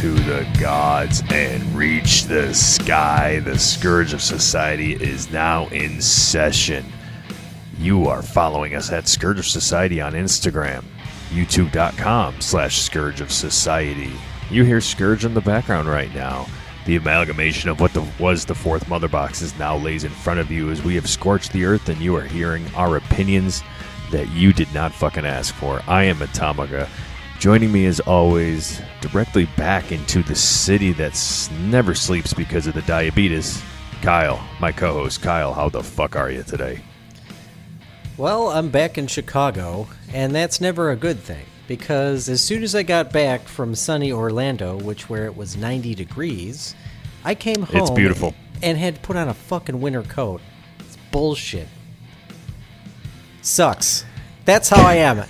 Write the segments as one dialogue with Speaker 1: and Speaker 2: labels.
Speaker 1: to the gods and reach the sky. The Scourge of Society is now in session. You are following us at Scourge of Society on Instagram, youtube.com/Scourge of Society. You hear Scourge in the background right now. The amalgamation of what was the fourth mother box is now lays in front of you as we have scorched the earth and you are hearing our opinions that you did not fucking ask for. I am MeTOMicA. Joining me as always, directly back into the city that never sleeps because of the diabetes, Kyle, my co-host. Kyle, how the fuck are you today?
Speaker 2: Well, I'm back in Chicago, and that's never a good thing, because as soon as I got back from sunny Orlando, where it was 90 degrees, I came home.
Speaker 1: It's beautiful.
Speaker 2: And had to put on a fucking winter coat. It's bullshit. Sucks. That's how I am.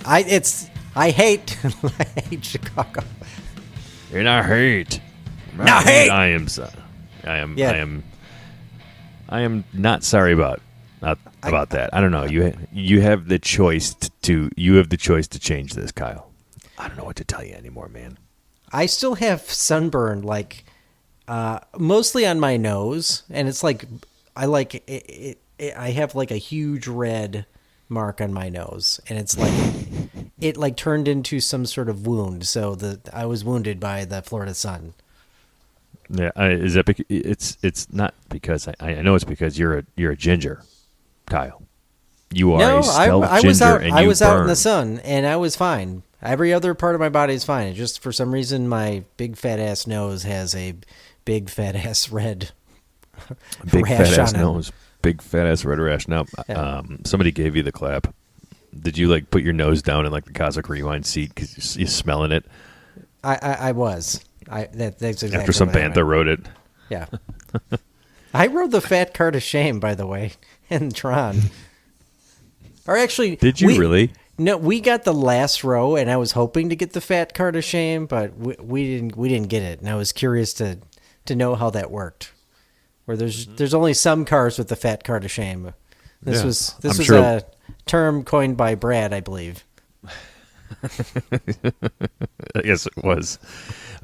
Speaker 2: I hate Chicago.
Speaker 1: You're not hate.
Speaker 2: Not hate.
Speaker 1: I am not sorry about that. I don't know. You have the choice to change this, Kyle. I don't know what to tell you anymore, man.
Speaker 2: I still have sunburn, mostly on my nose, and it's like I have like a huge red mark on my nose, and it's like it turned into some sort of wound. So I was wounded by the Florida sun.
Speaker 1: Yeah, is that it's not because I know it's because you're a ginger, Kyle. You are a stealth ginger, and
Speaker 2: I was
Speaker 1: burn.
Speaker 2: out in the sun, and I was fine. Every other part of my body is fine. It's just for some reason my big fat ass nose has a big fat ass red
Speaker 1: big
Speaker 2: rash
Speaker 1: fat ass
Speaker 2: on it.
Speaker 1: nose. Big fat ass red rash. Now, somebody gave you the clap. Did you put your nose down in the Cosmic Rewind seat because you're smelling it?
Speaker 2: I was. That's exactly
Speaker 1: after some bantha wrote it.
Speaker 2: Yeah. I rode the fat cart of shame, by the way, in Tron. Or actually,
Speaker 1: did you really?
Speaker 2: No, we got the last row, and I was hoping to get the fat cart of shame, but we didn't get it, and I was curious to know how that worked. Where there's only some cars with the fat cart of shame. This was a term coined by Brad, I believe.
Speaker 1: Yes, it was.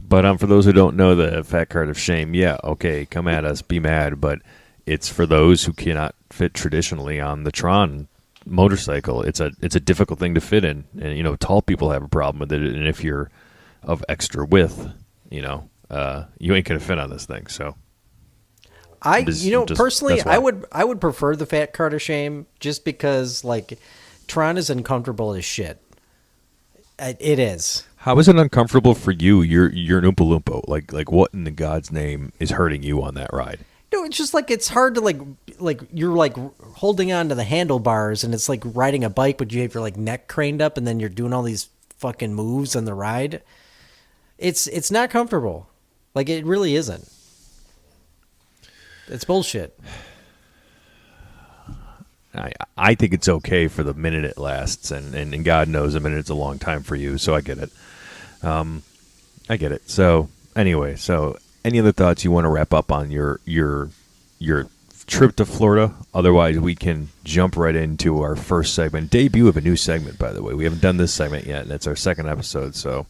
Speaker 1: But for those who don't know the fat cart of shame, yeah, okay, come at us, be mad, but it's for those who cannot fit traditionally on the Tron motorcycle. It's a difficult thing to fit in, and tall people have a problem with it, and if you're of extra width, you ain't gonna fit on this thing. So.
Speaker 2: Personally, I would prefer the fat cart of shame just because Tron is uncomfortable as shit. It is.
Speaker 1: How is it uncomfortable for you? You're an Oompa Loompa. Like what in the God's name is hurting you on that ride?
Speaker 2: No, it's just it's hard to you're holding on to the handlebars and it's like riding a bike, but you have your neck craned up and then you're doing all these fucking moves on the ride. It's not comfortable. It really isn't. It's bullshit.
Speaker 1: I think it's okay for the minute it lasts, and God knows a minute's a long time for you, so I get it. I get it. So anyway, any other thoughts you want to wrap up on your trip to Florida? Otherwise, we can jump right into our first segment. Debut of a new segment, by the way. We haven't done this segment yet, and it's our second episode. So,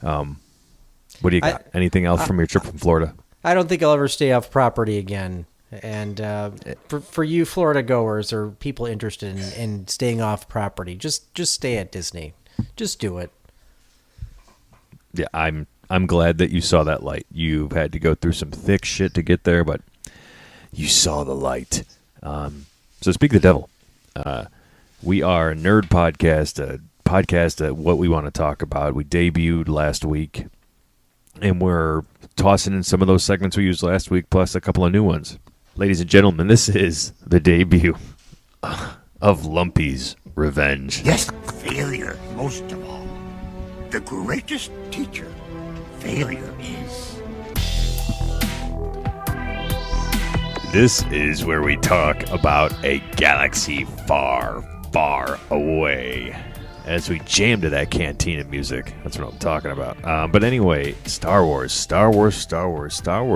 Speaker 1: what do you got? Anything else from your trip from Florida?
Speaker 2: I don't think I'll ever stay off property again. And for you Florida goers or people interested in staying off property, just stay at Disney. Just do it.
Speaker 1: Yeah, I'm glad that you saw that light. You've had to go through some thick shit to get there, but you saw the light. So speak of the devil. We are a nerd podcast, a podcast of what we want to talk about. We debuted last week. And we're tossing in some of those segments we used last week, plus a couple of new ones. Ladies and gentlemen, this is the debut of Lumpy's Revenge.
Speaker 3: Yes, failure, most of all. The greatest teacher, failure is.
Speaker 1: This is where we talk about a galaxy far, far away. As we jam to that cantina music. That's what I'm talking about. But anyway, Star Wars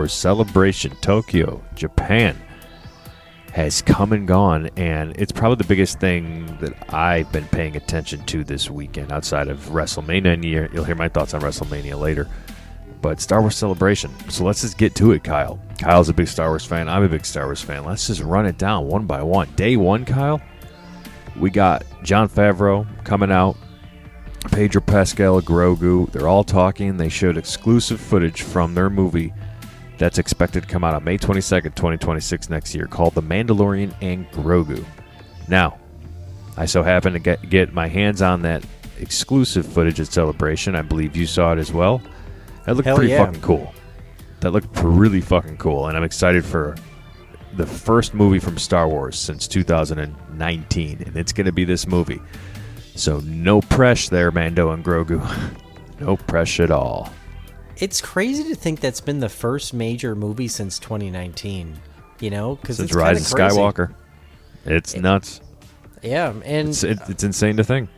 Speaker 1: Celebration Tokyo, Japan has come and gone, and it's probably the biggest thing that I've been paying attention to this weekend outside of WrestleMania, and you'll hear my thoughts on WrestleMania later. But Star Wars Celebration. So let's just get to it, Kyle. Kyle's a big Star Wars fan. I'm a big Star Wars fan. Let's just run it down one by one. Day one, Kyle, we got Jon Favreau coming out. Pedro Pascal, Grogu. They're all talking. They showed exclusive footage from their movie that's expected to come out on May 22nd, 2026 next year, called The Mandalorian and Grogu. Now, I so happen to get my hands on that exclusive footage at Celebration. I believe you saw it as well. That looked pretty fucking cool. That looked really fucking cool, and I'm excited for the first movie from Star Wars since 2019, and it's going to be this movie. So no pressure there, Mando and Grogu. No pressure at all.
Speaker 2: It's crazy to think that's been the first major movie since 2019. You know, because
Speaker 1: since
Speaker 2: it's
Speaker 1: Rise of
Speaker 2: crazy.
Speaker 1: Skywalker. It's nuts.
Speaker 2: Yeah, and
Speaker 1: it's insane to think.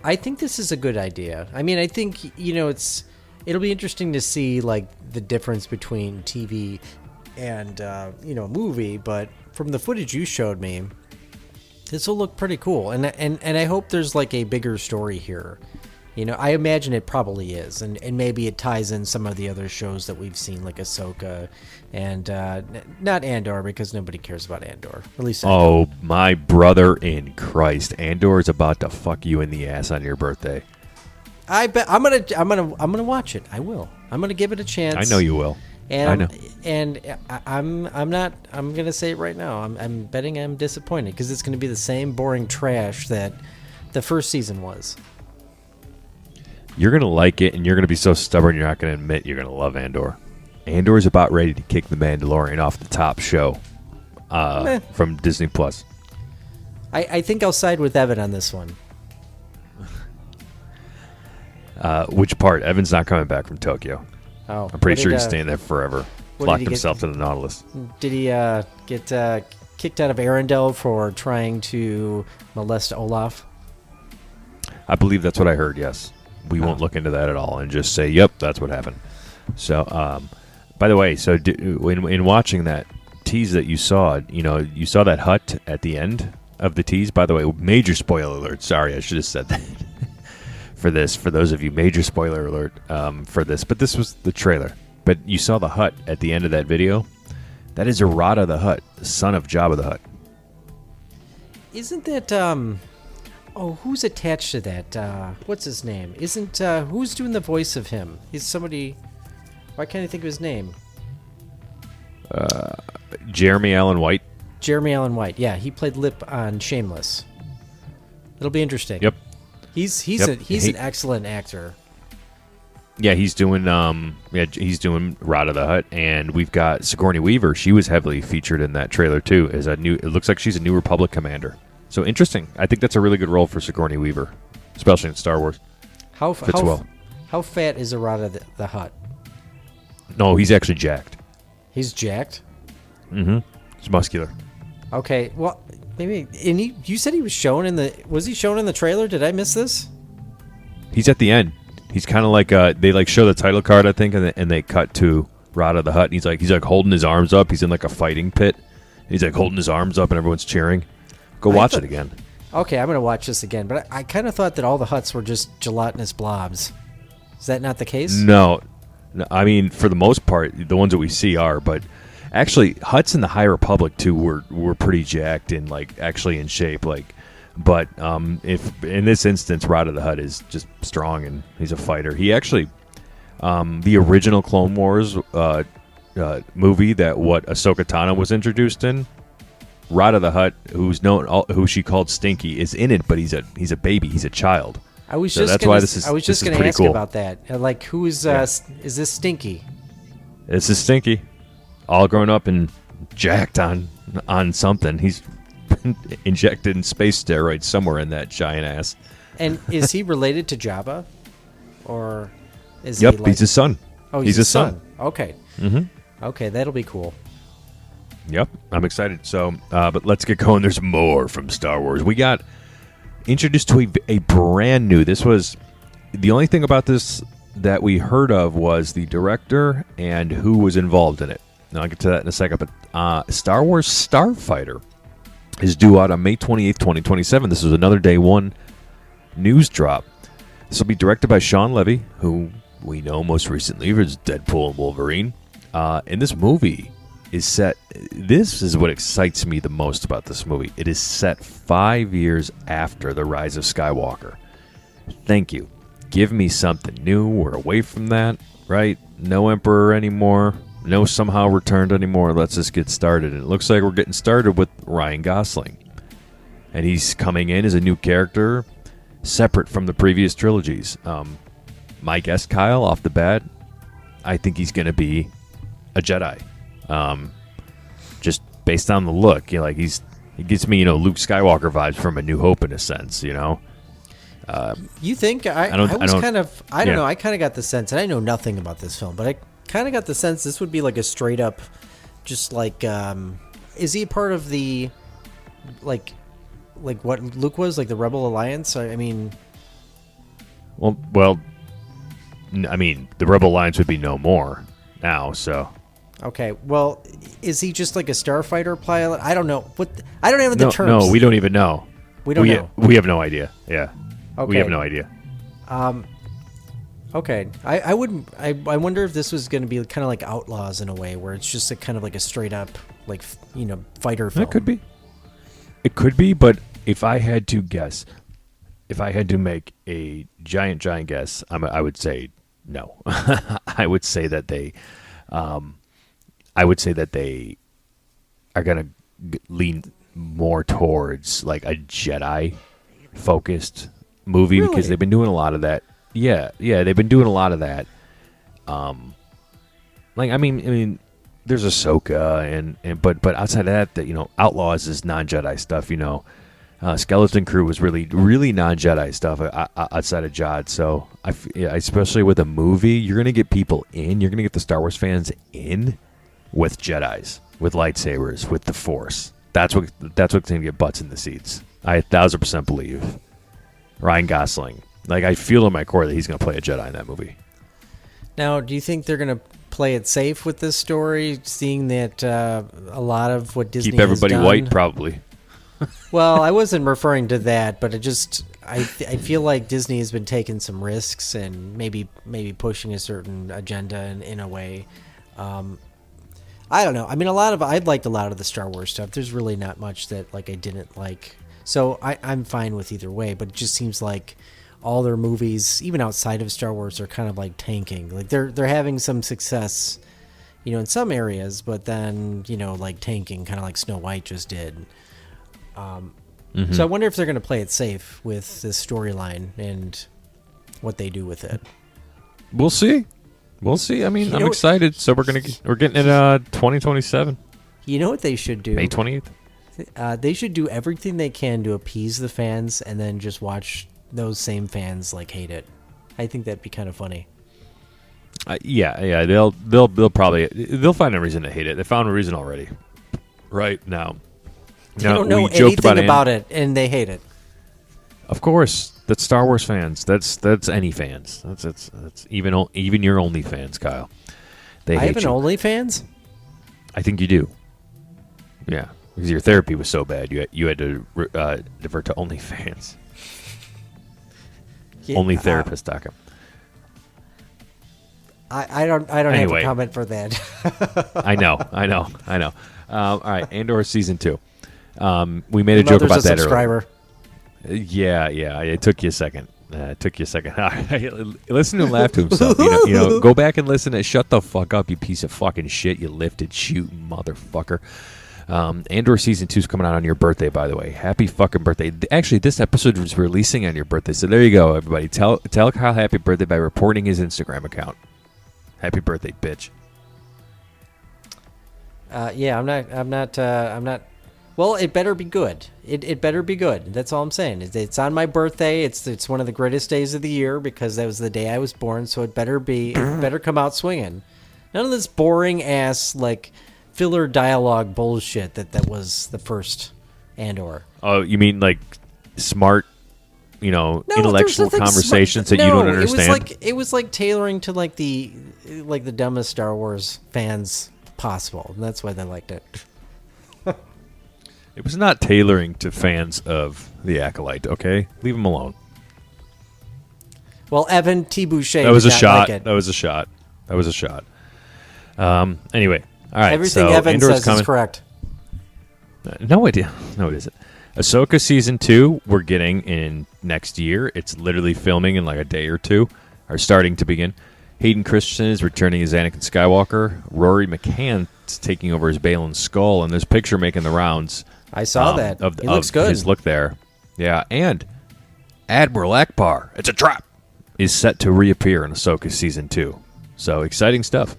Speaker 2: I think this is a good idea. I mean, I think it'll be interesting to see like the difference between TV and movie. But from the footage you showed me, this will look pretty cool, and I hope there's like a bigger story here. You know, I imagine it probably is, and maybe it ties in some of the other shows that we've seen, like Ahsoka, and not Andor, because nobody cares about Andor. At least
Speaker 1: my brother in Christ, Andor is about to fuck you in the ass on your birthday.
Speaker 2: I bet I'm gonna watch it. I will. I'm gonna give it a chance.
Speaker 1: I know you will.
Speaker 2: And
Speaker 1: I know.
Speaker 2: And I'm gonna say it right now. I'm betting I'm disappointed because it's gonna be the same boring trash that the first season was.
Speaker 1: You're going to like it, and you're going to be so stubborn you're not going to admit you're going to love Andor. Andor is about ready to kick The Mandalorian off the top show from Disney+.
Speaker 2: I think I'll side with Evan on this one.
Speaker 1: Which part? Evan's not coming back from Tokyo.
Speaker 2: Oh,
Speaker 1: I'm pretty sure he's staying there forever. Locked
Speaker 2: he
Speaker 1: himself in the Nautilus.
Speaker 2: Did he get kicked out of Arendelle for trying to molest Olaf?
Speaker 1: I believe that's what I heard, yes. We won't look into that at all and just say, yep, that's what happened. So, by the way, so in watching that tease that you saw that hut at the end of the tease. By the way, major spoiler alert. Sorry, I should have said that for those of you. Major spoiler alert for this. But this was the trailer. But you saw the hut at the end of that video. That is Errata the Hutt, the son of Jabba the Hutt.
Speaker 2: Isn't that who's attached to that? What's his name? Isn't who's doing the voice of him? He's somebody. Why can't I think of his name?
Speaker 1: Jeremy Allen White.
Speaker 2: Jeremy Allen White. Yeah, he played Lip on Shameless. It'll be interesting.
Speaker 1: Yep.
Speaker 2: He's an excellent actor.
Speaker 1: Yeah, he's doing Rada the Hutt, and we've got Sigourney Weaver. She was heavily featured in that trailer too. It looks like she's a New Republic commander. So interesting. I think that's a really good role for Sigourney Weaver, especially in Star Wars. Fits well.
Speaker 2: How fat is Errata the Hutt?
Speaker 1: No, he's actually jacked.
Speaker 2: He's jacked?
Speaker 1: Mm-hmm. He's muscular.
Speaker 2: Okay, well, maybe. And you said he was shown in the. Was he shown in the trailer? Did I miss this?
Speaker 1: He's at the end. He's kind of like they show the title card, I think, and they cut to Rada the Hutt. And he's like holding his arms up. He's in like a fighting pit. He's like holding his arms up, and everyone's cheering. Go watch it again. Okay,
Speaker 2: I'm gonna watch this again. But I kind of thought that all the Hutts were just gelatinous blobs. Is that not the case?
Speaker 1: No, I mean for the most part, the ones that we see are. But actually, Hutts in the High Republic too were pretty jacked and like actually in shape. But if in this instance, Rada the Hutt is just strong and he's a fighter. He actually, the original Clone Wars movie that Ahsoka Tano was introduced in, Rada the Hutt, who she called Stinky, is in it, but he's a baby, he's a child.
Speaker 2: I was just going to ask about that. Like, who is is this Stinky?
Speaker 1: This is Stinky, all grown up and jacked on something. He's injected in space steroids somewhere in that giant ass.
Speaker 2: And is he related to Jabba, or is
Speaker 1: he? Yep,
Speaker 2: like...
Speaker 1: he's his son.
Speaker 2: Oh, he's his son. Okay.
Speaker 1: Mm-hmm.
Speaker 2: Okay, that'll be cool.
Speaker 1: Yep, I'm excited. So, but let's get going. There's more from Star Wars. We got introduced to a brand new. This was the only thing about this that we heard of was the director and who was involved in it. Now I'll get to that in a second. But Star Wars Starfighter is due out on May 28th, 2027. This is another day one news drop. This will be directed by Sean Levy, who we know most recently was Deadpool and Wolverine. And this movie is set. This is what excites me the most about this movie. It is set 5 years after the Rise of Skywalker. Thank you. Give me something new. We're away from that, right? No Emperor anymore. No somehow returned anymore. Let's just get started. And it looks like we're getting started with Ryan Gosling. And he's coming in as a new character, separate from the previous trilogies. My guess, Kyle, off the bat, I think he's going to be a Jedi. Just based on the look, he gets me, Luke Skywalker vibes from A New Hope in a sense,
Speaker 2: You think? I don't know. I kind of got the sense, and I know nothing about this film, but I kind of got the sense this would be like a straight up, just like, is he part of the, like what Luke was, like the Rebel Alliance? I mean,
Speaker 1: well, the Rebel Alliance would be no more now, so.
Speaker 2: Okay, well, is he just like a starfighter pilot? I don't know. I don't have the terms.
Speaker 1: No, we don't even know.
Speaker 2: We don't know.
Speaker 1: We have no idea. Yeah.
Speaker 2: Okay.
Speaker 1: We have no idea.
Speaker 2: Okay. I wonder if this was going to be kind of like Outlaws in a way, where it's just a kind of like a straight up, like, fighter film.
Speaker 1: It could be. It could be, but if I had to guess, if I had to make a giant guess, I would say no. I would say that they are going to lean more towards like a Jedi focused movie.
Speaker 2: Really?
Speaker 1: Because they've been doing a lot of that. Yeah, they've been doing a lot of that. There's Ahsoka but outside of that, Outlaws is non-Jedi stuff. Skeleton Crew was really non-Jedi stuff outside of Jod. So especially with a movie, you're gonna get people in. You're gonna get the Star Wars fans in with Jedis, with lightsabers, with the Force. That's what's gonna get butts in the seats. I 1,000% believe Ryan Gosling. Like, I feel in my core that he's gonna play a Jedi in that movie.
Speaker 2: Now, do you think they're gonna play it safe with this story, seeing that a lot of what Disney
Speaker 1: keep everybody
Speaker 2: has done,
Speaker 1: white, probably.
Speaker 2: Well, I wasn't referring to that, but I feel like Disney has been taking some risks and maybe pushing a certain agenda in a way. I don't know. I mean, I liked a lot of the Star Wars stuff. There's really not much that I didn't like. So I'm fine with either way, but it just seems like all their movies, even outside of Star Wars, are kind of like tanking. Like they're having some success, in some areas, but then, like tanking, kind of like Snow White just did. So I wonder if they're going to play it safe with this storyline and what they do with it.
Speaker 1: We'll see. I mean, I'm excited. So we're getting it 2027.
Speaker 2: You know what they should do?
Speaker 1: May 28th.
Speaker 2: They should do everything they can to appease the fans, and then just watch those same fans hate it. I think that'd be kind of funny. Yeah.
Speaker 1: They'll find a reason to hate it. They found a reason already. Right now.
Speaker 2: They don't know anything about it, and they hate it.
Speaker 1: Of course, that's Star Wars fans. That's any fans. That's even your OnlyFans, Kyle. They hate you.
Speaker 2: I have an OnlyFans?
Speaker 1: I think you do. Yeah, because your therapy was so bad, you had to divert to OnlyFans.
Speaker 2: Yeah,
Speaker 1: OnlyTherapist.com.
Speaker 2: I don't have a comment for that.
Speaker 1: I know. All right, Andor season 2. We made a joke about that
Speaker 2: subscriber.
Speaker 1: earlier. Yeah. It took you a second. All right. Listen to him laugh to himself. Go back and listen to Shut the fuck up, you piece of fucking shit, you lifted shooting motherfucker. Andor season 2 is coming out on your birthday, by the way. Happy fucking birthday. Actually, this episode was releasing on your birthday, so there you go, everybody. Tell Kyle happy birthday by reporting his Instagram account. Happy birthday, bitch.
Speaker 2: I'm not. Well, it better be good. It better be good. That's all I'm saying. It's on my birthday. It's one of the greatest days of the year because that was the day I was born. So it better come out swinging. None of this boring ass filler dialogue bullshit that was the first Andor.
Speaker 1: Oh, you mean smart, intellectual conversations that you don't understand?
Speaker 2: It was tailoring to the dumbest Star Wars fans possible, and that's why they liked it.
Speaker 1: It was not tailoring to fans of The Acolyte, okay? Leave them alone.
Speaker 2: Well, Evan T. Boucher
Speaker 1: That was a
Speaker 2: did not
Speaker 1: shot.
Speaker 2: like it.
Speaker 1: That was a shot. That was a shot. Anyway, all right.
Speaker 2: Everything
Speaker 1: so
Speaker 2: Evan
Speaker 1: Andor's
Speaker 2: says
Speaker 1: coming.
Speaker 2: is correct.
Speaker 1: No idea. No, it isn't. Ahsoka season 2 we're getting in next year. It's literally filming in like a day or two, or starting to begin. Hayden Christensen is returning as Anakin Skywalker. Rory McCann's taking over as Balin Skull, and there's a picture making the rounds.
Speaker 2: I saw that. He looks good.
Speaker 1: His look there. Yeah, and Admiral Akbar, it's a trap, is set to reappear in Ahsoka season 2. So exciting stuff.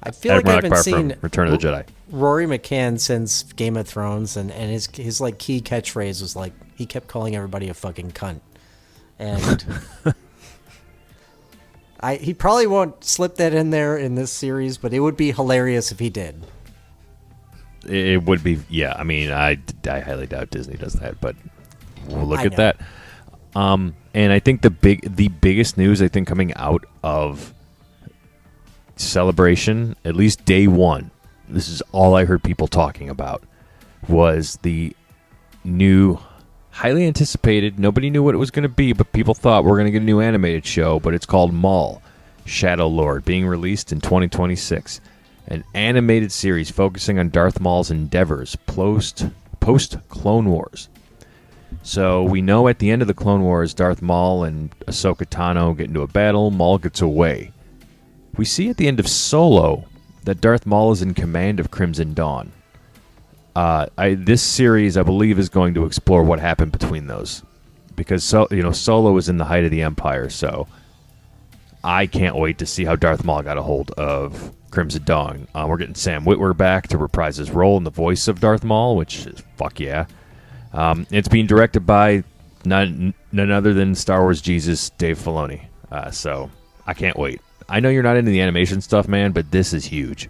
Speaker 2: I feel
Speaker 1: Admiral
Speaker 2: like I haven't
Speaker 1: Akbar
Speaker 2: seen
Speaker 1: from Return of the Jedi.
Speaker 2: Rory McCann since Game of Thrones, and his like key catchphrase was like he kept calling everybody a fucking cunt, and he probably won't slip that in there in this series, but it would be hilarious if he did.
Speaker 1: It would be, yeah. I mean, I highly doubt Disney does that, but we'll look
Speaker 2: I
Speaker 1: at
Speaker 2: know.
Speaker 1: that. And I think the biggest news I think coming out of Celebration, at least day one, this is all I heard people talking about, was the new, highly anticipated, nobody knew what it was going to be, but people thought we're going to get a new animated show, but it's called Maul, Shadow Lord, being released in 2026. An animated series focusing on Darth Maul's endeavors post-Clone Wars. So we know at the end of the Clone Wars, Darth Maul and Ahsoka Tano get into a battle, Maul gets away. We see at the end of Solo that Darth Maul is in command of Crimson Dawn. This series, I believe, is going to explore what happened between those, because Solo was in the height of the Empire, so I can't wait to see how Darth Maul got a hold of Crimson Dawn. We're getting Sam Witwer back to reprise his role in the voice of Darth Maul, which is fuck yeah. It's being directed by none other than Star Wars Jesus, Dave Filoni. So I can't wait. I know you're not into the animation stuff, man, but this is huge.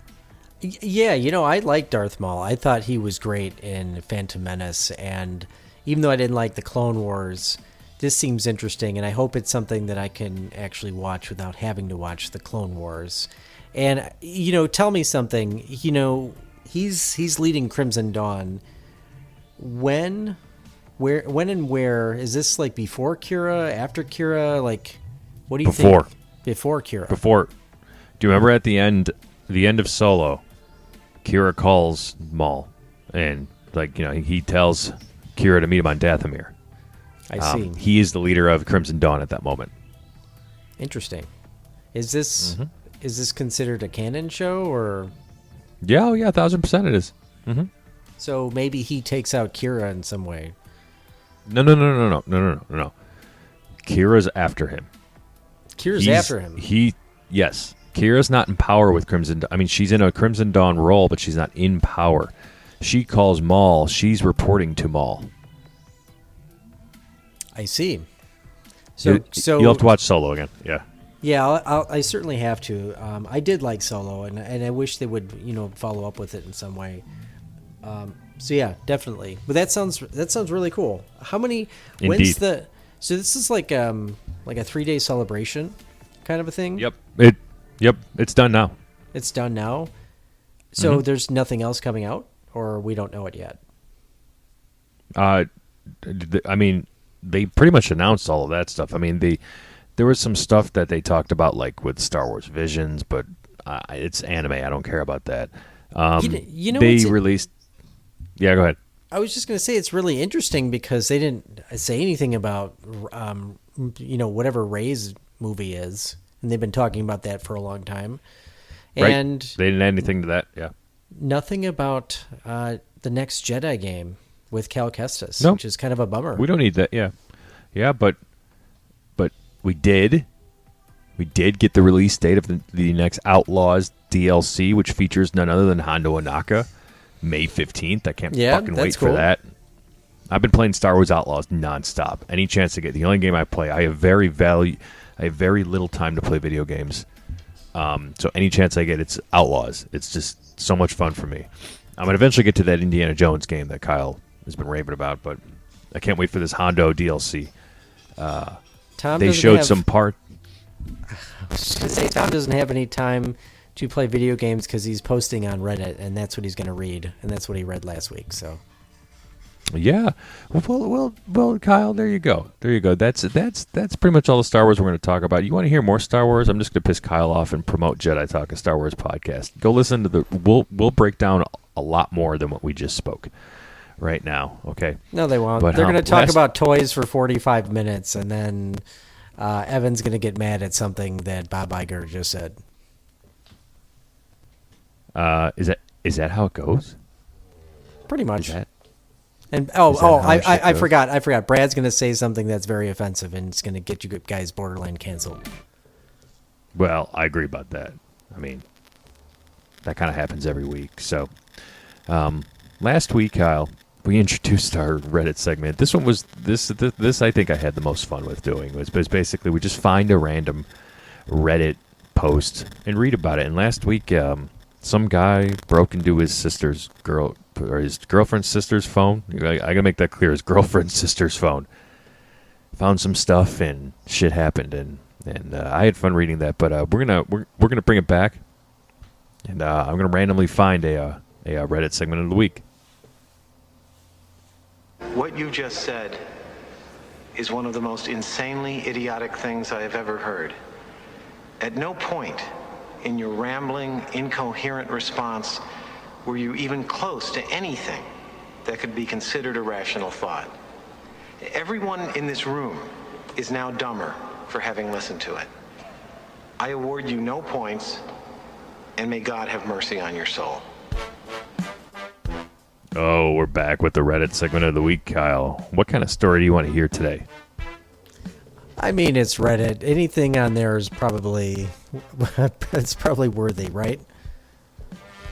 Speaker 2: Yeah, I like Darth Maul. I thought he was great in Phantom Menace, and even though I didn't like the Clone Wars, this seems interesting, and I hope it's something that I can actually watch without having to watch the Clone Wars. And tell me something. He's leading Crimson Dawn. When and where is this? Like before Kira, after Kira? Like, what do you think? Before Kira.
Speaker 1: Before. Do you remember at the end of Solo, Kira calls Maul, and he tells Kira to meet him on Dathomir.
Speaker 2: I see.
Speaker 1: He is the leader of Crimson Dawn at that moment.
Speaker 2: Interesting. Is this considered a canon show, or?
Speaker 1: Yeah, 1,000% it is. Mm-hmm.
Speaker 2: So maybe he takes out Kira in some way.
Speaker 1: No. Kira's after him.
Speaker 2: He's after him.
Speaker 1: Yes. Kira's not in power with Crimson Dawn. I mean, she's in a Crimson Dawn role, but she's not in power. She calls Maul. She's reporting to Maul.
Speaker 2: I see. So
Speaker 1: you'll have to watch Solo again. Yeah.
Speaker 2: Yeah, I certainly have to. I did like Solo, and I wish they would follow up with it in some way. So yeah, definitely. But that sounds really cool. How many?
Speaker 1: Indeed.
Speaker 2: So this is like a 3-day celebration kind of a thing.
Speaker 1: Yep. It's done now.
Speaker 2: It's done now. So there's nothing else coming out, or we don't know it yet.
Speaker 1: I mean, they pretty much announced all of that stuff. I mean, there was some stuff that they talked about, like with Star Wars Visions, but it's anime. I don't care about that. They released. Yeah, go ahead.
Speaker 2: I was just going to say it's really interesting because they didn't say anything about whatever Rey's movie is, and they've been talking about that for a long time. And
Speaker 1: right. They didn't add anything to that. Yeah.
Speaker 2: Nothing about the next Jedi game with Cal Kestis,
Speaker 1: Nope.
Speaker 2: which is kind of a bummer.
Speaker 1: We don't need that. Yeah, but we did get the release date of the next Outlaws DLC, which features none other than Hondo Ohnaka, May 15th. I can't fucking wait for that. I've been playing Star Wars Outlaws nonstop. Any chance to get the only game I play, I have very little time to play video games. So any chance I get, it's Outlaws. It's just so much fun for me. I'm gonna eventually get to that Indiana Jones game that Kyle has been raving about, but I can't wait for this Hondo DLC. They showed some part.
Speaker 2: I was going to say Tom doesn't have any time to play video games because he's posting on Reddit, and that's what he's going to read, and that's what he read last week. So
Speaker 1: Yeah. Well, Kyle, there you go. That's pretty much all the Star Wars we're going to talk about. You want to hear more Star Wars? I'm just going to piss Kyle off and promote Jedi Talk, a Star Wars podcast. Go listen to we'll break down a lot more than what we just spoke right now, okay?
Speaker 2: No, they won't.
Speaker 1: But,
Speaker 2: They're going to talk about toys for 45 minutes, and then Evan's going to get mad at something that Bob Iger just said.
Speaker 1: Is that how it goes?
Speaker 2: Pretty much.
Speaker 1: Is that,
Speaker 2: and I forgot. Brad's going to say something that's very offensive, and it's going to get you guys borderline canceled.
Speaker 1: well, I agree about that. I mean, that kind of happens every week. So, last week, Kyle, we introduced our Reddit segment. This one was this I think I had the most fun with doing. Was basically we just find a random Reddit post and read about it. And last week, some guy broke into his girlfriend's sister's phone. I gotta make that clear. His girlfriend's sister's phone. Found some stuff and shit happened, and I had fun reading that. But we're gonna bring it back, and I'm gonna randomly find a Reddit segment of the week.
Speaker 4: What you just said is one of the most insanely idiotic things I have ever heard. At no point in your rambling, incoherent response were you even close to anything that could be considered a rational thought. Everyone in this room is now dumber for having listened to it. I award you no points, and may God have mercy on your soul.
Speaker 1: Oh, we're back with the Reddit segment of the week, Kyle. What kind of story do you want to hear today?
Speaker 2: I mean, it's Reddit. Anything on there is probably worthy, right?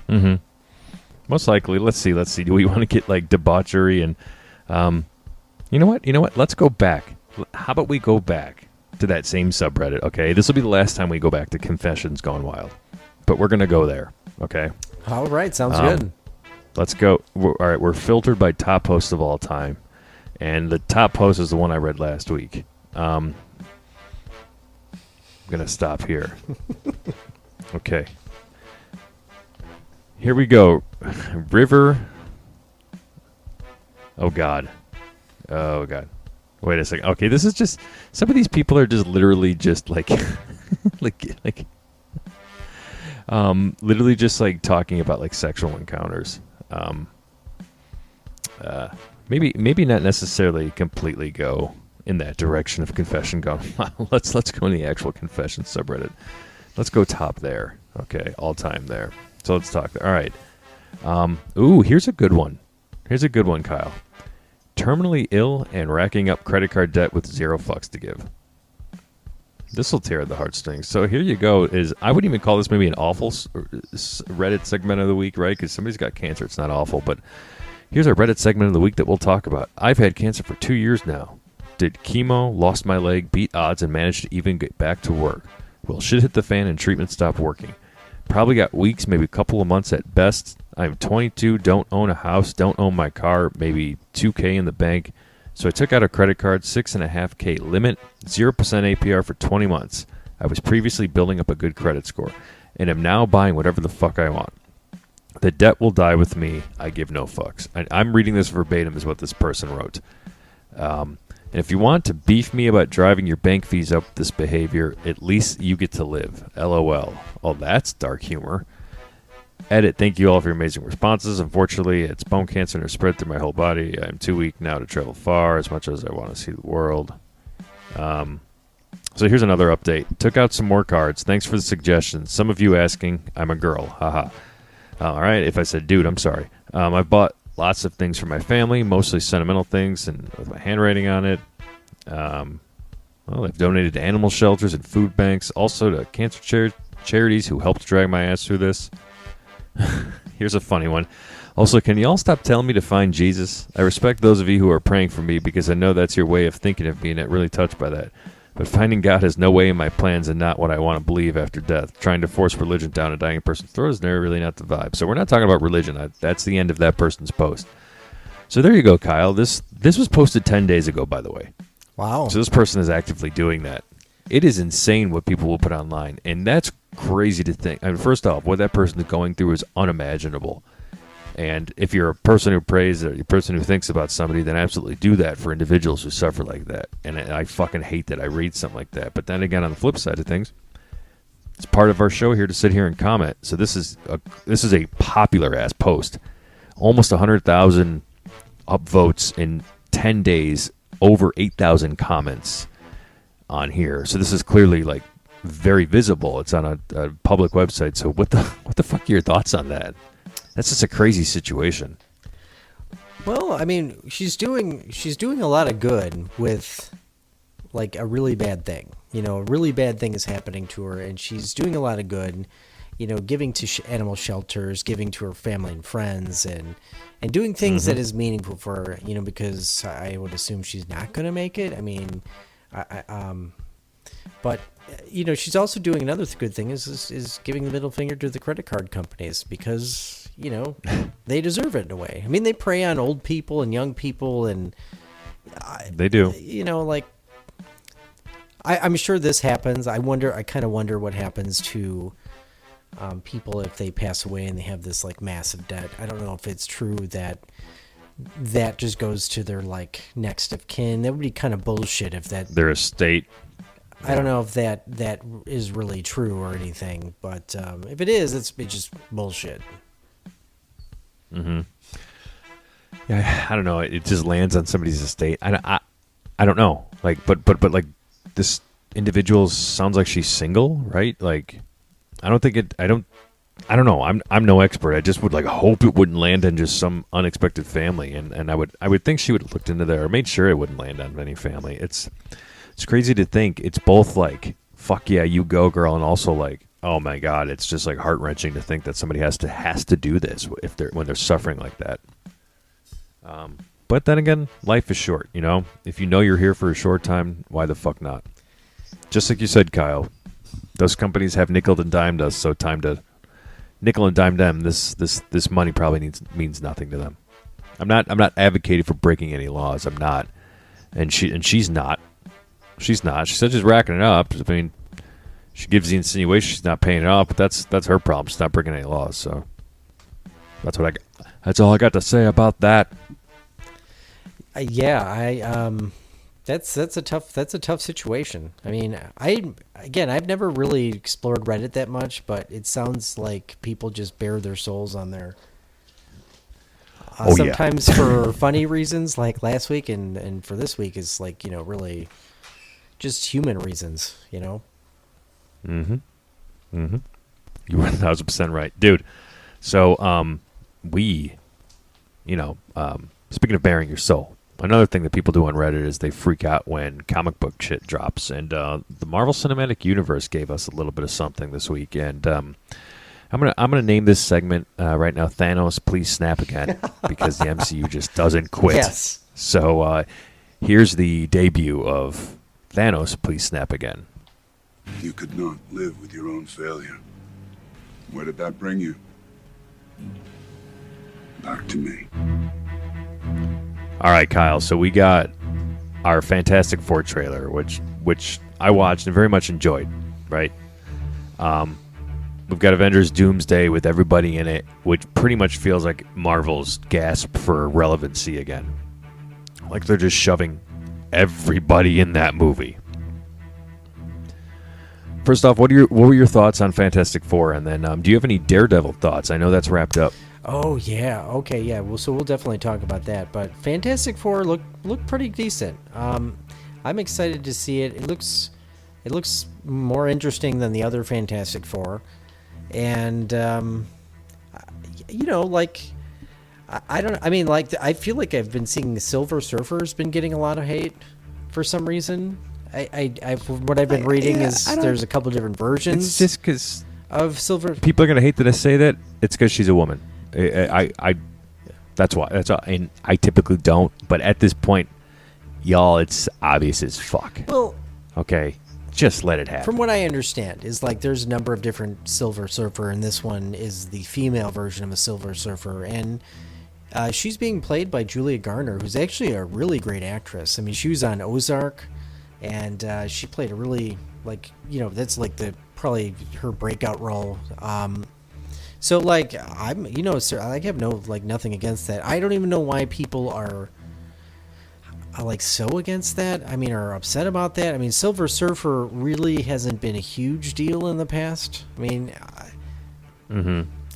Speaker 1: Mm-hmm. Most likely. Let's see. Do we want to get like debauchery and, you know what? Let's go back. How about we go back to that same subreddit? Okay, this will be the last time we go back to Confessions Gone Wild, but we're gonna go there. Okay.
Speaker 2: All right. Sounds good.
Speaker 1: Let's go. All right, we're filtered by top posts of all time, and the top post is the one I read last week. I'm gonna stop here. Okay. Here we go. River. Oh God. Wait a second. Okay, this is just some of these people are just literally just like, literally just like talking about like sexual encounters. Maybe not necessarily completely go in that direction of Confession Gone Wild. Let's go in the actual Confession subreddit. Let's go top there. Okay, all time there. So let's talk there. All right. Here's a good one. Kyle. Terminally ill and racking up credit card debt with 0 fucks to give. This will tear at the heartstrings. So here you go. I wouldn't even call this maybe an awful Reddit segment of the week, right? Because somebody's got cancer. It's not awful. But here's our Reddit segment of the week that we'll talk about. I've had cancer for 2 years now. Did chemo, lost my leg, beat odds, and managed to even get back to work. Well, shit hit the fan and treatment stopped working. Probably got weeks, maybe a couple of months at best. I'm 22, don't own a house, don't own my car, maybe $2K in the bank. So I took out a credit card, $6.5K limit, 0% APR for 20 months. I was previously building up a good credit score, and am now buying whatever the fuck I want. The debt will die with me. I give no fucks. I'm reading this verbatim is what this person wrote. And if you want to beef me about driving your bank fees up with this behavior, at least you get to live. LOL. Oh, that's dark humor. Edit, thank you all for your amazing responses. Unfortunately, it's bone cancer and it's spread through my whole body. I'm too weak now to travel far as much as I want to see the world. So here's another update. Took out some more cards. Thanks for the suggestions. Some of you asking, I'm a girl. Haha. All right, if I said dude, I'm sorry. I bought lots of things for my family, mostly sentimental things and with my handwriting on it. I've donated to animal shelters and food banks, also to cancer charities who helped drag my ass through this. Here's a funny one. Also, can you all stop telling me to find Jesus? I respect those of you who are praying for me because I know that's your way of thinking of me and I'm really touched by that. But finding God has no way in my plans and not what I want to believe after death. Trying to force religion down a dying person's throat is never really not the vibe. So we're not talking about religion. That's the end of that person's post. So there you go, Kyle. This was posted 10 days ago, by the way.
Speaker 2: Wow.
Speaker 1: So this person is actively doing that. It is insane what people will put online. And that's crazy to think. I mean, first off, what that person is going through is unimaginable. And if you're a person who prays or a person who thinks about somebody, then absolutely do that for individuals who suffer like that. And I fucking hate that I read something like that. But then again, on the flip side of things, it's part of our show here to sit here and comment. So this is a popular ass post, almost 100,000 upvotes in 10 days, over 8,000 comments on here. So this is clearly like very visible. It's on a public website. So what the fuck are your thoughts on that? That's just a crazy situation.
Speaker 2: Well, I mean, she's doing a lot of good with like a really bad thing. You know, a really bad thing is happening to her, and she's doing a lot of good. You know, giving to animal shelters, giving to her family and friends, and doing things that is meaningful for her. You know, because I would assume she's not going to make it. I mean, but you know, she's also doing another good thing is giving the middle finger to the credit card companies because, you know, they deserve it in a way. I mean, they prey on old people and young people, and
Speaker 1: they do.
Speaker 2: You know, like I'm sure this happens. I kind of wonder what happens to people if they pass away and they have this like massive debt. I don't know if it's true that just goes to their like next of kin. That would be kind of bullshit if that
Speaker 1: their estate.
Speaker 2: I don't know if that is really true or anything, but if it is, it's just bullshit.
Speaker 1: Mm-hmm. Yeah, I don't know. It just lands on somebody's estate. I don't know. Like, but like this individual sounds like she's single, right? Like, I don't know. I'm no expert. I just would like hope it wouldn't land on just some unexpected family, and I would think she would have looked into there or made sure it wouldn't land on any family. It's crazy to think it's both like fuck yeah, you go girl, and also like oh my god, it's just like heart wrenching to think that somebody has to do this when they're suffering like that. But then again, life is short. You know, if you know you're here for a short time, why the fuck not? Just like you said, Kyle. Those companies have nickel and dimed us, so time to nickel and dime them. This money probably means nothing to them. I'm not advocating for breaking any laws. I'm not, and she's not. She's not. She said she's racking it up. I mean, she gives the insinuation she's not paying it off, but that's her problem. She's not breaking any laws. So that's that's all I got to say about that.
Speaker 2: That's a tough situation. I mean, I've never really explored Reddit that much, but it sounds like people just bare their souls on there. Sometimes for funny reasons, like last week, and for this week is like, you know, really just human reasons, you know.
Speaker 1: You were 1,000% right, dude. So we, you know, speaking of bearing your soul. Another thing that people do on Reddit is they freak out when comic book shit drops, and the Marvel Cinematic Universe gave us a little bit of something this week, and I'm gonna name this segment right now. Thanos, please snap again, because the MCU just doesn't quit.
Speaker 2: Yes.
Speaker 1: So here's the debut of Thanos, please snap again.
Speaker 5: You could not live with your own failure. Where did that bring you? Back to me.
Speaker 1: All right, Kyle. So we got our Fantastic Four trailer, which I watched and very much enjoyed. Right. We've got Avengers Doomsday with everybody in it, which pretty much feels like Marvel's gasp for relevancy again. Like they're just shoving everybody in that movie. First off, what were your thoughts on Fantastic Four, and then do you have any Daredevil thoughts? I know that's wrapped up.
Speaker 2: Oh yeah, okay, yeah. Well, so we'll definitely talk about that. But Fantastic Four looked pretty decent. I'm excited to see it. It looks more interesting than the other Fantastic Four, and you know, like I feel like I've been seeing the Silver Surfer's been getting a lot of hate for some reason. What I've been reading is there's a couple different versions.
Speaker 1: It's just because
Speaker 2: of Silver.
Speaker 1: People are gonna hate that I say that. It's because she's a woman. That's why. That's all. And I typically don't. But at this point, y'all, it's obvious as fuck.
Speaker 2: Well,
Speaker 1: okay, just let it happen.
Speaker 2: From what I understand, is like there's a number of different Silver Surfer, and this one is the female version of a Silver Surfer, and she's being played by Julia Garner, who's actually a really great actress. I mean, she was on Ozark, and she played a really, like, you know, that's like probably her breakout role. So like I'm, sir, I have no like nothing against that. I don't even know why people are like so against that. I mean, are upset about that. I mean, Silver Surfer really hasn't been a huge deal in the past. I mean,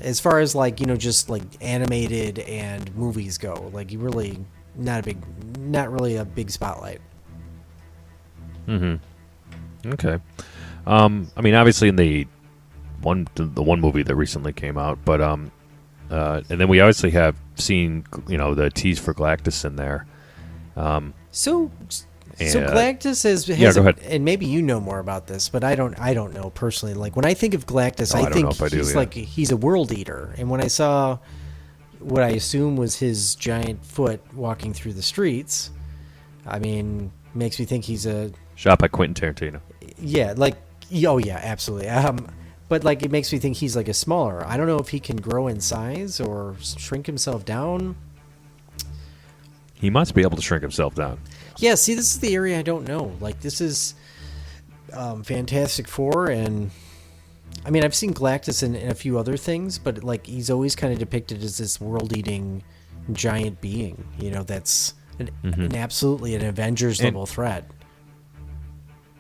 Speaker 2: as far as like just like animated and movies go, like you really not really a big spotlight.
Speaker 1: Okay. I mean, obviously in the one movie that recently came out, but and then we obviously have seen the tease for Galactus in there.
Speaker 2: So
Speaker 1: And-
Speaker 2: Galactus has
Speaker 1: Yeah, go ahead.
Speaker 2: and maybe you know more about this, but I don't know personally. Like when I think of Galactus,
Speaker 1: Oh, I
Speaker 2: I
Speaker 1: don't
Speaker 2: think
Speaker 1: know if I do,
Speaker 2: he's
Speaker 1: yeah.
Speaker 2: like he's a world eater. And when I saw what I assume was his giant foot walking through the streets, I mean, makes me think he's a
Speaker 1: Shot by Quentin Tarantino.
Speaker 2: oh yeah, absolutely. But like it makes me think he's like a smaller. I don't know if he can grow in size or shrink himself down.
Speaker 1: He must be able to shrink himself down.
Speaker 2: Yeah, see, this is the area I don't know. Like, this is Fantastic Four, and I mean, I've seen Galactus in a few other things, but like, he's always kind of depicted as this world-eating giant being. That's an absolutely an Avengers level threat.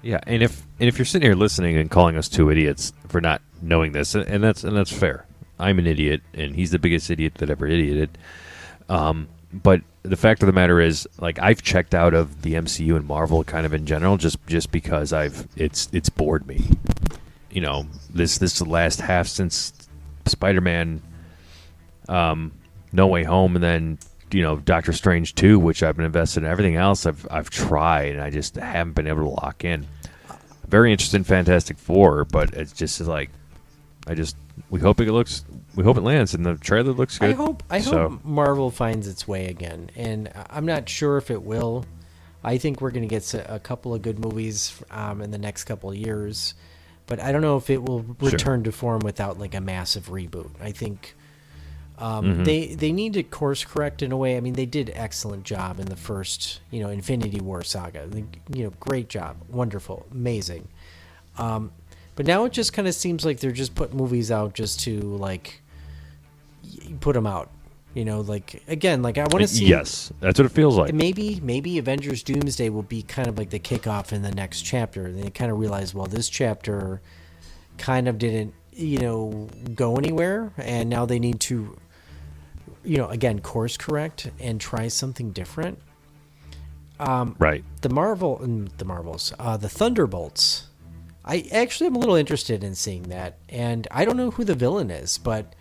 Speaker 1: Yeah, and if you're sitting here listening and calling us two idiots for not knowing this, and that's fair. I'm an idiot, and he's the biggest idiot that ever idioted. But the fact of the matter is, like, I've checked out of the MCU and Marvel kind of in general, just because it's bored me. This is the last half since Spider-Man, No Way Home, and then Doctor Strange 2, which I've been invested in. Everything else I've tried, and I just haven't been able to lock in. Very interested in Fantastic Four, but it's just like we hope it lands, and the trailer looks good.
Speaker 2: I hope Marvel finds its way again, and I'm not sure if it will. I think we're going to get a couple of good movies in the next couple of years, but I don't know if it will return to form without like a massive reboot. I think they need to course correct in a way. I mean, they did excellent job in the first Infinity War saga. Great job, wonderful, amazing. But now it just kind of seems like they're just putting movies out just to like put them out. Again, like I want to see.
Speaker 1: Yes, that's what it feels like.
Speaker 2: Maybe Avengers Doomsday will be kind of like the kickoff in the next chapter. They kind of realize, well, this chapter kind of didn't, go anywhere, and now they need to, again, course correct and try something different.
Speaker 1: Right.
Speaker 2: The Thunderbolts. I actually am a little interested in seeing that, and I don't know who the villain is, but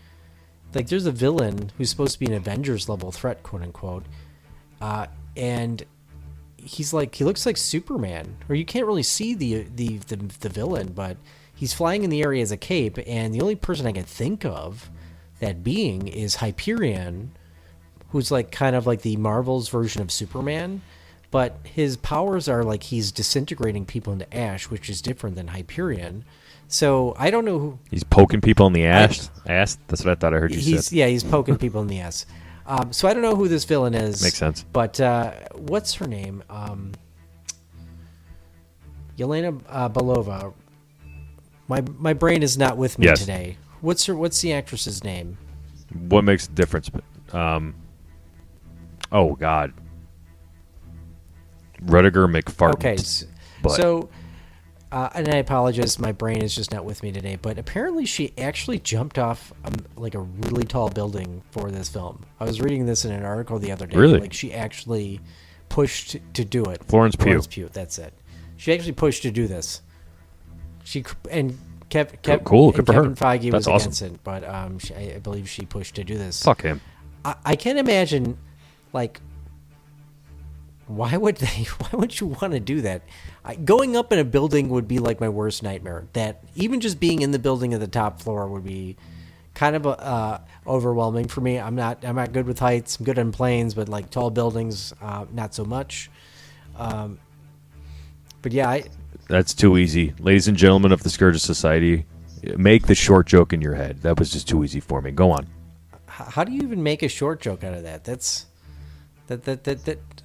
Speaker 2: like there's a villain who's supposed to be an Avengers level threat, quote unquote, and he looks like Superman, or you can't really see the villain, but he's flying in the area as a cape, and the only person I can think of that being is Hyperion, who's like kind of like the Marvel's version of Superman. But his powers are like he's disintegrating people into ash, which is different than Hyperion. So I don't know who...
Speaker 1: He's poking people in the ass? That's what I thought I heard you say.
Speaker 2: Yeah, he's poking people in the ass. So I don't know who this villain is.
Speaker 1: Makes sense.
Speaker 2: But what's her name? Yelena Belova. My brain is not with me today. What's the actress's name?
Speaker 1: What makes the difference? Oh, God. Rudiger McFarland.
Speaker 2: Okay, so and I apologize, my brain is just not with me today, but apparently she actually jumped off like a really tall building for this film. I was reading this in an article the other day.
Speaker 1: Really?
Speaker 2: Like she actually pushed to do it.
Speaker 1: Florence Pugh,
Speaker 2: that's it. She actually pushed to do this.
Speaker 1: Cool, good for her.
Speaker 2: Kevin Feige
Speaker 1: That's
Speaker 2: was
Speaker 1: awesome.
Speaker 2: against it, but I believe she pushed to do this.
Speaker 1: Fuck him.
Speaker 2: I can't imagine, like, why would you want to do that? Going up in a building would be like my worst nightmare. That even just being in the building at the top floor would be kind of overwhelming for me. I'm not good with heights. I'm good on planes, but like tall buildings, not so much. But yeah,
Speaker 1: That's too easy. Ladies and gentlemen of the Scourge of Society, make the short joke in your head. That was just too easy for me. Go on.
Speaker 2: how do you even make a short joke out of that? That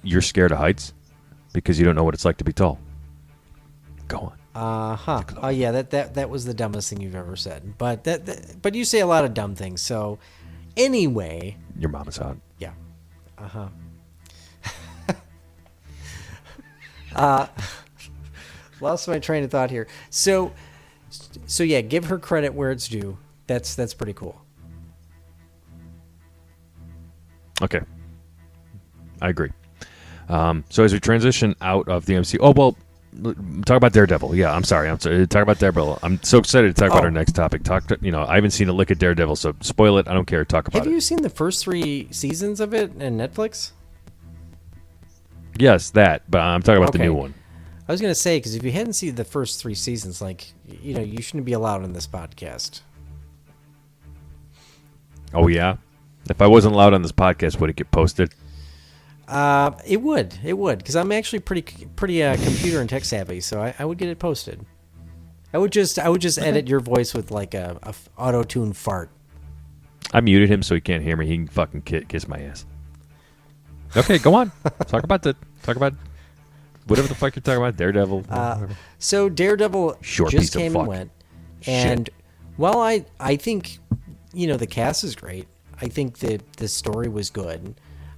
Speaker 1: You're scared of heights because you don't know what it's like to be tall. Go on.
Speaker 2: Oh yeah, that was the dumbest thing you've ever said. But but you say a lot of dumb things. So anyway,
Speaker 1: Your mom is hot.
Speaker 2: yeah. Lost my train of thought here. So yeah, give her credit where it's due. That's pretty cool.
Speaker 1: Okay. I agree. So as we transition out of the MCU, talk about Daredevil. Yeah, I'm sorry. Talk about Daredevil. I'm so excited to talk about our next topic. I haven't seen a lick of Daredevil, so spoil it. I don't care. Talk about it.
Speaker 2: Have you seen the first 3 seasons of it on Netflix?
Speaker 1: Yes, that. But I'm talking about the
Speaker 2: Okay.
Speaker 1: new one.
Speaker 2: I was gonna say, because if you hadn't seen the first 3 seasons, you shouldn't be allowed on this podcast.
Speaker 1: Oh yeah. If I wasn't allowed on this podcast, would it get posted?
Speaker 2: It would, because I'm actually pretty computer and tech savvy, so I would get it posted. I would just edit your voice with like a auto tune fart.
Speaker 1: I muted him so he can't hear me. He can fucking kiss my ass. Okay, go on. Talk about whatever the fuck you're talking about. Daredevil. Whatever.
Speaker 2: So Daredevil
Speaker 1: Short
Speaker 2: just
Speaker 1: piece of
Speaker 2: came
Speaker 1: fuck.
Speaker 2: and went, and while I think the cast is great, I think that the story was good.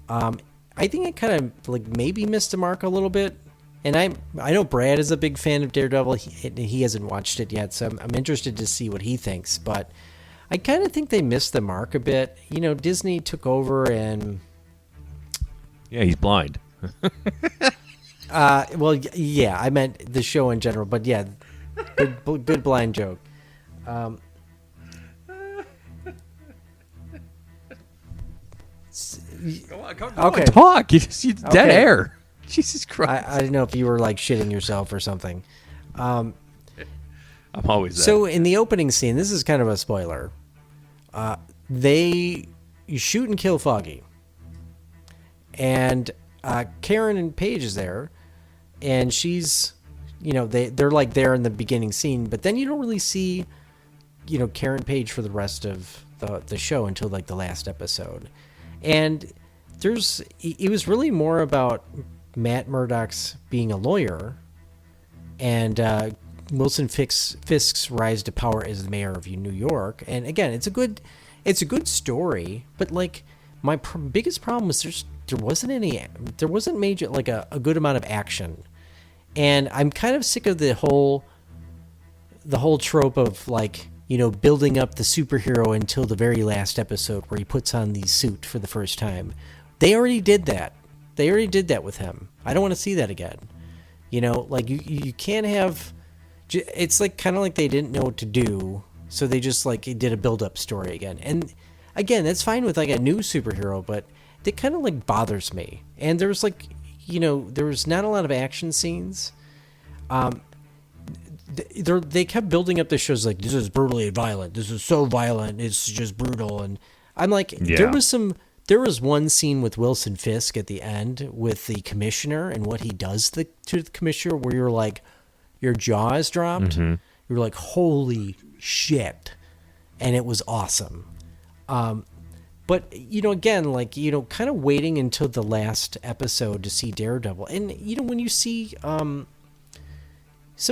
Speaker 2: I think it kind of like maybe missed the mark a little bit. And I know Brad is a big fan of Daredevil. He hasn't watched it yet, so I'm interested to see what he thinks. But I kind of think they missed the mark a bit. Disney took over and...
Speaker 1: Yeah, he's blind.
Speaker 2: Well, yeah, I meant the show in general. But yeah, good blind joke.
Speaker 1: Come
Speaker 2: Okay.
Speaker 1: on, talk. You dead
Speaker 2: Okay.
Speaker 1: air. Jesus Christ.
Speaker 2: I didn't know if you were like shitting yourself or something.
Speaker 1: I'm always that.
Speaker 2: So in the opening scene, this is kind of a spoiler. They shoot and kill Foggy, and Karen and Paige is there, and she's, they're like there in the beginning scene, but then you don't really see, Karen Page for the rest of the show until like the last episode, and it was really more about Matt Murdock's being a lawyer, and Wilson Fisk's rise to power as the mayor of New York. And again, it's a good story, but like my biggest problem was there wasn't major like a good amount of action, and I'm kind of sick of the whole trope of like building up the superhero until the very last episode where he puts on the suit for the first time. They already did that. With him. I don't want to see that again. Like you can't have. It's like kind of like they didn't know what to do, so they just like did a build-up story again. And again, that's fine with like a new superhero, but it kind of like bothers me. And there's like, there was not a lot of action scenes. They kept building up the shows like, this is brutally violent. This is so violent. It's just brutal. And I'm like,
Speaker 1: Yeah.
Speaker 2: There was one scene with Wilson Fisk at the end with the commissioner and what he does to the commissioner where you're like, your jaw is dropped.
Speaker 1: Mm-hmm.
Speaker 2: You're like, holy shit. And it was awesome. But, again, like, kind of waiting until the last episode to see Daredevil. And, when you see some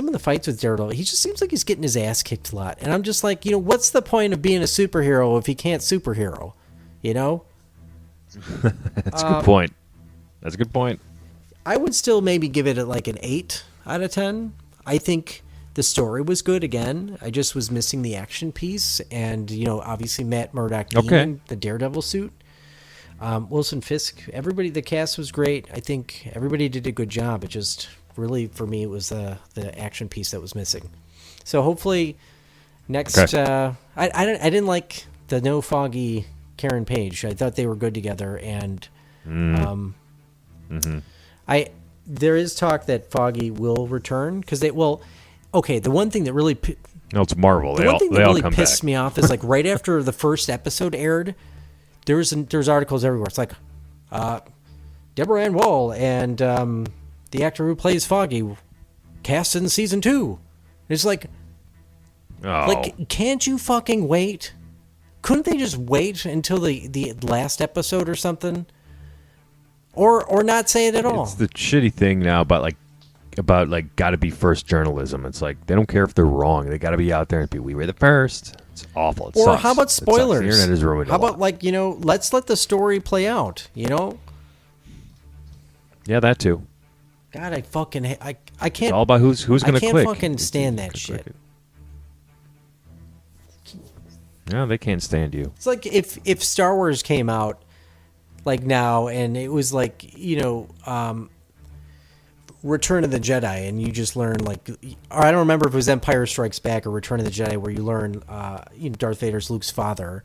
Speaker 2: of the fights with Daredevil, he just seems like he's getting his ass kicked a lot. And I'm just like, what's the point of being a superhero if he can't superhero?
Speaker 1: That's a good point. That's a good point.
Speaker 2: I would still maybe give it like an 8 out of 10. I think the story was good again. I just was missing the action piece. And, obviously Matt Murdock being in the Daredevil suit. Wilson Fisk, the cast was great. I think everybody did a good job. It just really, for me, it was the action piece that was missing. So hopefully next, I didn't like the no Foggy Karen Page. I thought they were good together, and there is talk that Foggy will return because they will. Okay, the one thing that really
Speaker 1: No, it's Marvel.
Speaker 2: the
Speaker 1: They
Speaker 2: one
Speaker 1: all
Speaker 2: thing
Speaker 1: they
Speaker 2: that
Speaker 1: all
Speaker 2: really
Speaker 1: come
Speaker 2: pissed
Speaker 1: back.
Speaker 2: me off is like right after the first episode aired, there's articles everywhere. It's like Deborah Ann Woll and the actor who plays Foggy cast in season 2. It's like, can't you fucking wait? Couldn't they just wait until the last episode or something? Or not say it at all?
Speaker 1: It's the shitty thing now about like about like got to be first journalism. It's like they don't care if they're wrong. They got to be out there and be we were the first. It's awful. It
Speaker 2: Or
Speaker 1: sucks.
Speaker 2: how about
Speaker 1: It sucks.
Speaker 2: spoilers?
Speaker 1: The internet has ruined
Speaker 2: How
Speaker 1: a lot.
Speaker 2: about like let's let the story play out.
Speaker 1: Yeah, that too.
Speaker 2: God, I fucking I can't.
Speaker 1: It's all about who's going to
Speaker 2: I can't
Speaker 1: click.
Speaker 2: fucking stand that
Speaker 1: Click
Speaker 2: shit.
Speaker 1: it. No, they can't stand you.
Speaker 2: It's like if Star Wars came out like now and it was like Return of the Jedi and you just learn like, or I don't remember if it was Empire Strikes Back or Return of the Jedi where you learn Darth Vader's Luke's father.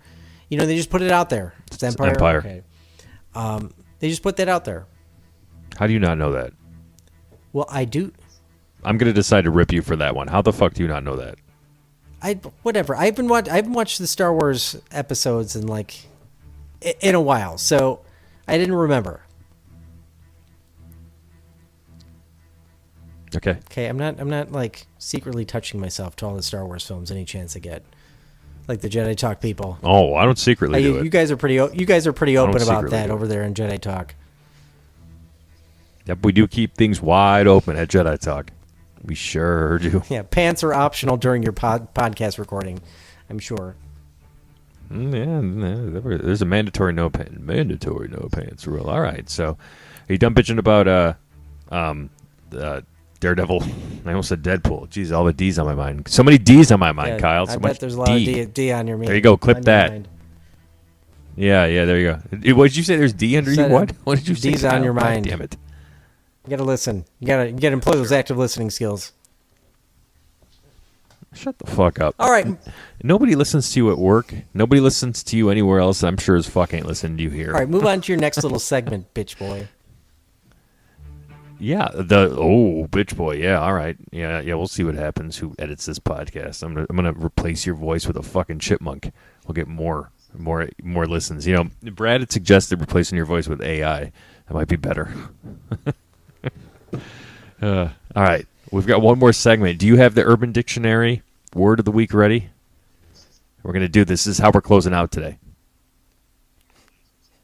Speaker 2: They just put it out there. It's Empire.
Speaker 1: Empire.
Speaker 2: Okay. They just put that out there.
Speaker 1: How do you not know that?
Speaker 2: Well, I do.
Speaker 1: I'm going to decide to rip you for that one. How the fuck do you not know that?
Speaker 2: Whatever. I haven't watched the Star Wars episodes in like in a while, so I didn't remember.
Speaker 1: Okay.
Speaker 2: Okay, I'm not like secretly touching myself to all the Star Wars films any chance I get. Like the Jedi Talk people.
Speaker 1: Oh, I don't secretly do
Speaker 2: You
Speaker 1: it.
Speaker 2: guys are pretty open about
Speaker 1: secretly
Speaker 2: that
Speaker 1: do it.
Speaker 2: over there in Jedi Talk.
Speaker 1: Yep, we do keep things wide open at Jedi Talk. We sure do.
Speaker 2: Yeah, pants are optional during your podcast recording, I'm sure.
Speaker 1: Yeah, there's a mandatory no pants rule. All right, so are you done bitching about Daredevil? I almost said Deadpool. Jeez, all the D's on my mind. So many D's on my mind,
Speaker 2: Yeah,
Speaker 1: Kyle.
Speaker 2: I
Speaker 1: So
Speaker 2: bet
Speaker 1: much
Speaker 2: there's a lot of D on your mind.
Speaker 1: There you go. Clip
Speaker 2: on your
Speaker 1: that.
Speaker 2: mind.
Speaker 1: Yeah, there you go. What did you say? There's D under you?
Speaker 2: Said
Speaker 1: What?
Speaker 2: it.
Speaker 1: What did you say?
Speaker 2: D's on
Speaker 1: Kyle?
Speaker 2: your
Speaker 1: God
Speaker 2: mind.
Speaker 1: damn it.
Speaker 2: You gotta listen. You gotta employ those active listening skills.
Speaker 1: Shut the fuck up.
Speaker 2: All right.
Speaker 1: Nobody listens to you at work. Nobody listens to you anywhere else. I'm sure as fuck ain't listening to you here.
Speaker 2: All right, move on to your next little segment, bitch boy.
Speaker 1: Yeah, bitch boy. Yeah, all right. Yeah. We'll see what happens. Who edits this podcast? I'm gonna replace your voice with a fucking chipmunk. We'll get more listens. Brad had suggested replacing your voice with AI. That might be better. All right, we've got one more segment. Do you have the Urban Dictionary word of the week ready? We're gonna do this. This is how we're closing out today.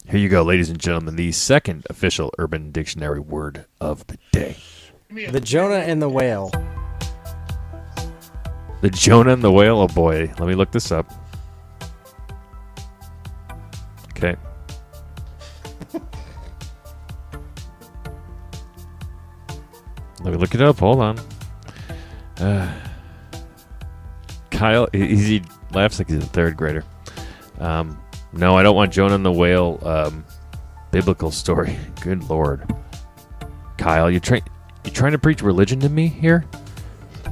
Speaker 1: Here you go, ladies and gentlemen, the second official Urban Dictionary word of the day.
Speaker 2: The Jonah and the Whale.
Speaker 1: The Jonah and the Whale. Oh boy, let me look this up. Okay. Let me look it up. Hold on. Kyle, he laughs like he's a third grader. No, I don't want Jonah and the Whale biblical story. Good Lord. Kyle, you trying to preach religion to me here?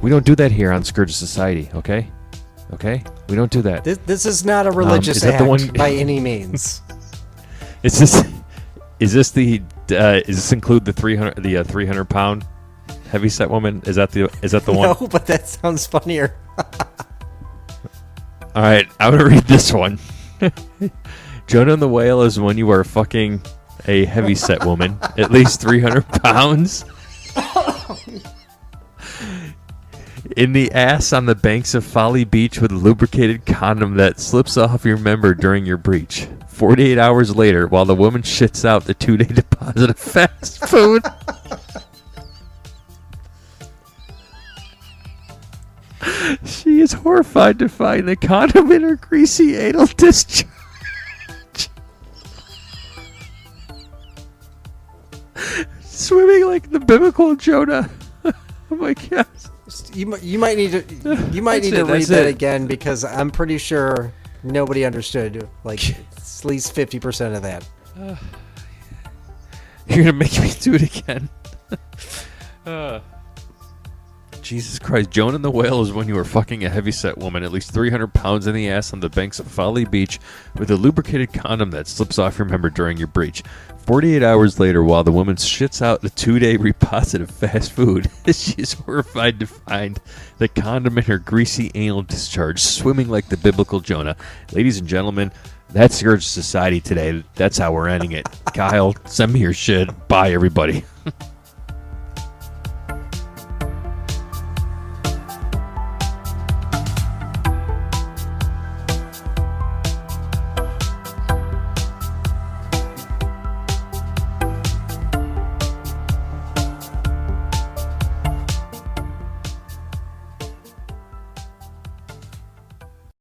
Speaker 1: We don't do that here on Scourge of Society, okay? Okay? We don't do that.
Speaker 2: This is not a religious
Speaker 1: is that
Speaker 2: act
Speaker 1: the one-
Speaker 2: by any means.
Speaker 1: Is this include the 300-pound heavyset woman? Is that the one?
Speaker 2: No, but that sounds funnier.
Speaker 1: All right, I'm gonna read this one. Jonah and the Whale is when you are fucking a heavyset woman, at least 300 pounds, in the ass on the banks of Folly Beach with a lubricated condom that slips off your member during your breach. 48 hours later, while the woman shits out the 2-day deposit of fast food. She is horrified to find the condom in her greasy anal discharge. Swimming like the biblical Jonah. Oh my God.
Speaker 2: You might need to read that again because I'm pretty sure nobody understood like at least 50% of that.
Speaker 1: You're gonna make me do it again. Jesus Christ. Jonah and the Whale is when you are fucking a heavyset woman, at least 300 pounds in the ass on the banks of Folly Beach with a lubricated condom that slips off your member during your breach. 48 hours later, while the woman shits out the 2-day reposite of fast food, she is horrified to find the condom in her greasy anal discharge, swimming like the biblical Jonah. Ladies and gentlemen, that's Scourge of Society today. That's how we're ending it. Kyle, send me your shit. Bye, everybody.